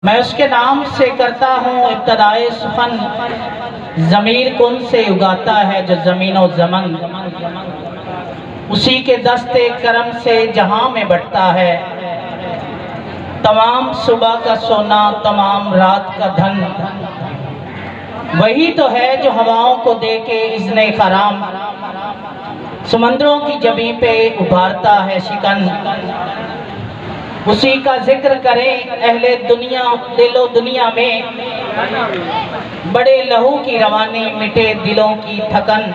میں اس کے نام سے کرتا ہوں ابتدائے سخن، ضمیر کن سے اگاتا ہے جو زمین و زمن، اسی کے دست کرم سے جہاں میں بٹتا ہے، تمام صبح کا سونا تمام رات کا دھن، وہی تو ہے جو ہواؤں کو دے کے اذن خرام، سمندروں کی جبیں پہ ابھارتا ہے شکن، اسی کا ذکر کریں اہل دنیا دل و دنیا میں، بڑے لہو کی روانی مٹے دلوں کی تھکن،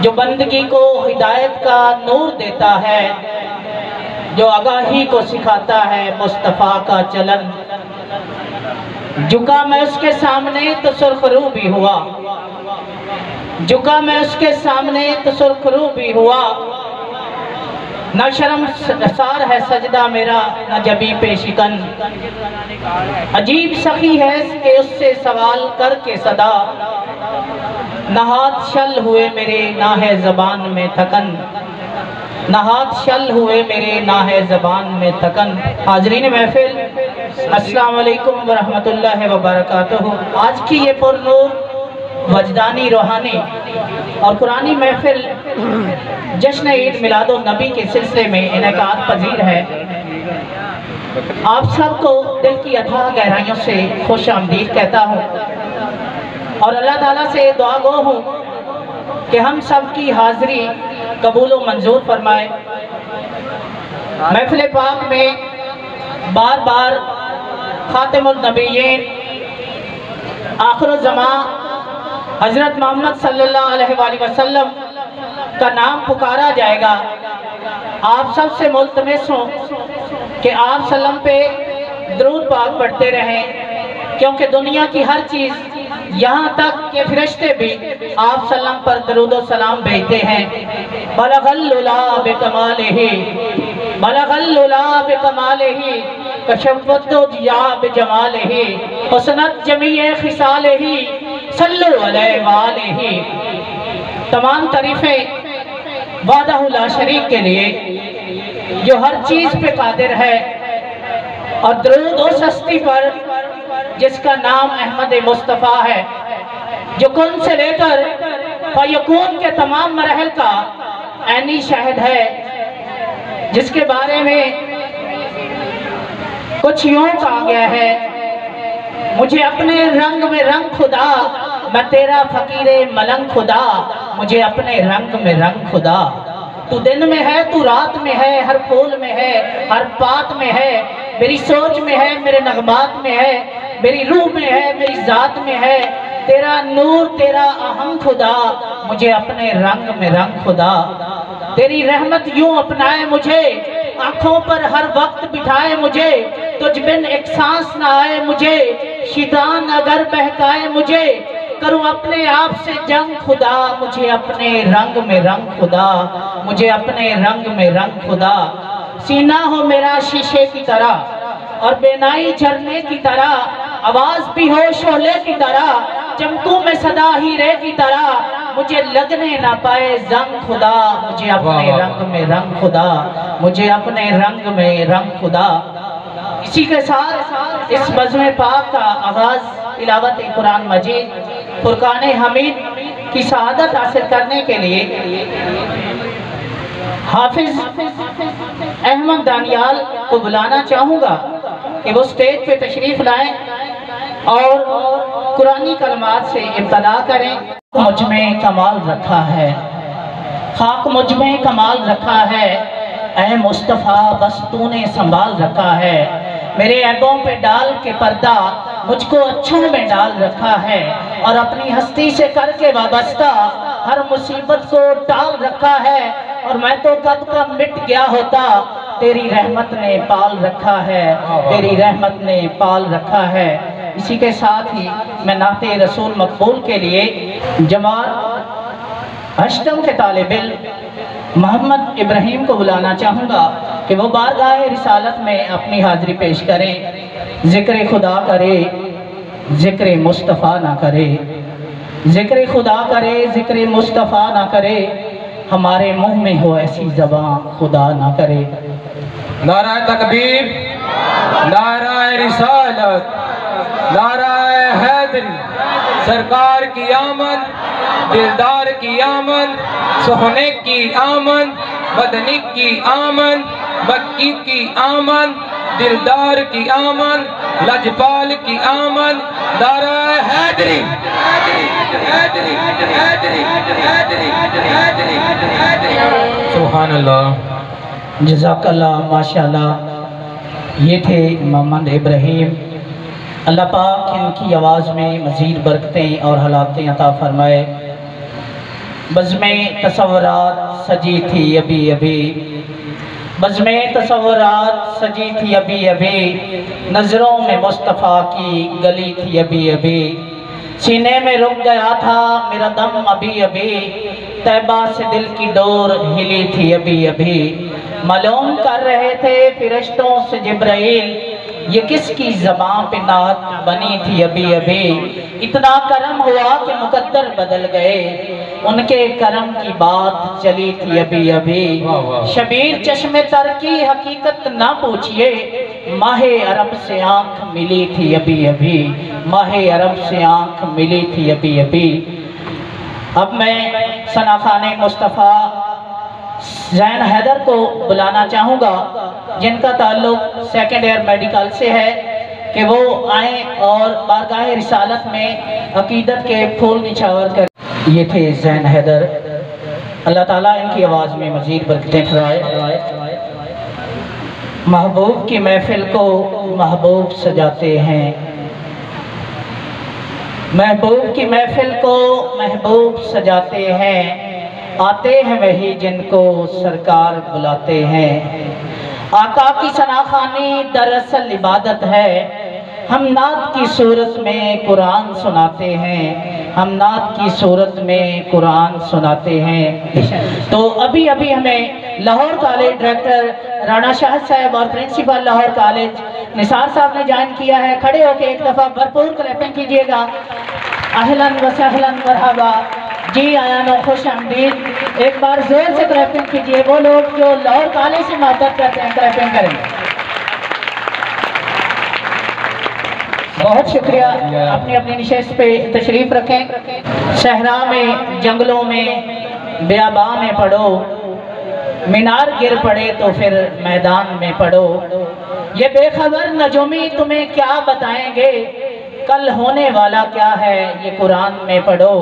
جو بندگی کو ہدایت کا نور دیتا ہے، جو آگاہی کو سکھاتا ہے مصطفیٰ کا چلن، جھکا میں اس کے سامنے تو سرخ رو بھی ہوا، جھکا میں اس کے سامنے تو سرخ رو بھی ہوا، نہ شرم سار ہے سجدہ میرا نہ جبیں پہ شکن، عجیب سخی ہے کہ اس سے سوال کر کے صدا، نہ ہاتھ شل ہوئے میرے نہ ہے زبان میں تھکن، نہ ہاتھ شل ہوئے میرے نہ ہے زبان میں تھکن۔ حاضرین محفل، السلام علیکم ورحمت اللہ وبرکاتہ۔ آج کی یہ پر نور وجدانی روحانی اور قرآنی محفل جشن عید میلاد النبی کے سلسلے میں انعقاد پذیر ہے۔ آپ سب کو دل کی اتھاہ گہرائیوں سے خوش آمدید کہتا ہوں اور اللہ تعالیٰ سے دعا گو ہوں کہ ہم سب کی حاضری قبول و منظور فرمائے۔ محفل پاک میں بار بار خاتم النبیین آخر الزمان حضرت محمد صلی اللہ علیہ وآلہ وسلم کا نام پکارا جائے گا۔ آپ سب سے ملتمس ہوں کہ آپ سلم پہ درود پاک پڑھتے رہیں، کیونکہ دنیا کی ہر چیز یہاں تک کہ فرشتے بھی آپ سلم پر درود و سلام بھیجتے ہیں۔ بلغ الللا بکمالہ بلغ الللا بکمالہ کشفت الدجا بجمالہ حسنت جمیع خصالہ صلو علیہ وآلہ۔ تمام تعریفیں وحدہ لا شریک کے لیے جو ہر چیز پہ قادر ہے، اور درود و سستی پر جس کا نام احمد مصطفیٰ ہے، جو کن سے لے کر فیکون کے تمام مراحل کا عینی شاہد ہے، جس کے بارے میں کچھ یوں کہا گیا ہے، مجھے اپنے رنگ میں رنگ خدا، میں تیرا فقیر ملنگ خدا، مجھے اپنے رنگ میں رنگ خدا۔ تو دن میں ہے تو رات میں ہے، ہر پھول میں ہے ہر پات میں ہے، میری سوچ میں ہے میرے نغمات میں ہے، میری روح میں ہے میری ذات میں ہے، تیرا نور تیرا اہم خدا، مجھے اپنے رنگ میں رنگ خدا۔ تیری رحمت یوں اپنائے مجھے، آنکھوں پر ہر وقت بٹھائے مجھے، تجھ بن ایک سانس نہ آئے مجھے، شیطان اگر بہکائے مجھے، کروں اپنے آپ سے جنگ خدا، مجھے اپنے رنگ میں رنگ خدا، مجھے اپنے رنگ میں رنگ خدا۔ سینہ ہو میرا شیشے کی طرح اور بینائی جھرنے کی طرح، آواز بھی ہو شعلے کی طرح، چمکوں میں صدا ہیرے کی طرح، مجھے لگنے نہ پائے زنگ خدا، مجھے اپنے رنگ میں رنگ خدا، مجھے اپنے رنگ میں رنگ خدا۔ اسی کے ساتھ اس بزم پاک کا آغاز تلاوت قرآن مجید فرقان حمید کی سعادت حاصل کرنے کے لیے حافظ احمد دانیال کو بلانا چاہوں گا کہ وہ سٹیج پہ تشریف لائیں اور قرآنی کلمات سے ابتدا کریں۔ مجھ میں کمال رکھا ہے، خاک مجھ میں کمال رکھا ہے، اے مصطفیٰ بس تو نے سنبھال رکھا ہے، میرے عیبوں پہ ڈال کے پردہ مجھ کو اچھوں میں ڈال رکھا ہے، اور اپنی ہستی سے کر کے وابستہ ہر مصیبت کو ٹال رکھا ہے، اور میں تو کب کا مٹ گیا ہوتا، تیری رحمت نے پال رکھا ہے، تیری رحمت نے پال رکھا ہے۔ اسی کے ساتھ ہی میں نعت رسول مقبول کے لیے جماعت ہشتم کے طالب علم محمد ابراہیم کو بلانا چاہوں گا کہ وہ بارگاہ رسالت میں اپنی حاضری پیش کریں، ذکر خدا کرے ذکر مصطفیٰ نہ کرے، ذکر خدا کرے ذکر مصطفیٰ نہ کرے، ہمارے منہ میں ہو ایسی زبان خدا نہ کرے۔ نعرہ تکبیر، نعرہ رسالت، نعرہ حیدری، سرکار کی آمد، دلدار کی آمد، سہنے کی آمد، مدنی کی آمد، مکی کی آمد، دلدار کی آمد، لجپال کی آمد، نعرہ حیدری، سبحان اللہ، جزاک اللہ، ماشاءاللہ۔ یہ تھے محمد ابراہیم۔ اللہ پاک ان کی آواز میں مزید برکتیں اور حالاتیں عطا فرمائے۔ بزمیں تصورات سجی تھی ابھی ابھی، بزمیں تصورات سجی تھی ابھی ابھی، نظروں میں مصطفیٰ کی گلی تھی ابھی ابھی، سینے میں رک گیا تھا میرا دم ابھی ابھی، طیبہ سے دل کی ڈور ہلی تھی ابھی ابھی، معلوم کر رہے تھے فرشتوں سے جبرائیل، یہ کس کی زبان پہ نعت بنی تھی ابھی ابھی، اتنا کرم ہوا کہ مقدر بدل گئے، ان کے کرم کی بات چلی تھی ابھی ابھی، شبیر چشم تر کی حقیقت نہ پوچھئے، ماہ عرب سے آنکھ ملی تھی ابھی ابھی، ماہ عرب سے آنکھ ملی تھی ابھی ابھی۔ اب میں ثنا خان مصطفیٰ زین حیدر کو بلانا چاہوں گا، جن کا تعلق سیکنڈ ایئر میڈیکل سے ہے، کہ وہ آئیں اور بارگاہ رسالت میں عقیدت کے پھول نچھاور کر۔ یہ تھے زین حیدر، اللہ تعالیٰ ان کی آواز میں مزید برکتیں فرمائے۔ محبوب کی محفل کو محبوب سجاتے ہیں، محبوب کی محفل کو محبوب سجاتے ہیں، آتے ہیں وہی جن کو سرکار بلاتے ہیں، آقا کی ثنا خوانی دراصل عبادت ہے، ہم نعت کی صورت میں قرآن سناتے ہیں، ہم نعت کی صورت میں قرآن سناتے ہیں۔ تو ابھی ہمیں لاہور کالج ڈائریکٹر رانا شاہد صاحب اور پرنسپل لاہور کالج نثار صاحب نے جوائن کیا ہے، کھڑے ہو کے ایک دفعہ بھرپور کلیپنگ کیجئے گا۔ اہلاً و سہلاً مرحبا، جی آیان و خوش آمدید، ایک بار زور سے کلیپنگ کیجئے، وہ لوگ جو لاہور کالج سے محبت کرتے ہیں کلیپنگ کریں۔ بہت شکریہ، اپنی اپنی نشست پہ تشریف رکھیں۔ صحرا میں، جنگلوں میں، بیابان میں پڑھو، مینار گر پڑے تو پھر میدان میں پڑھو، یہ بے خبر نجومی تمہیں کیا بتائیں گے، کل ہونے والا کیا ہے یہ قرآن میں پڑھو۔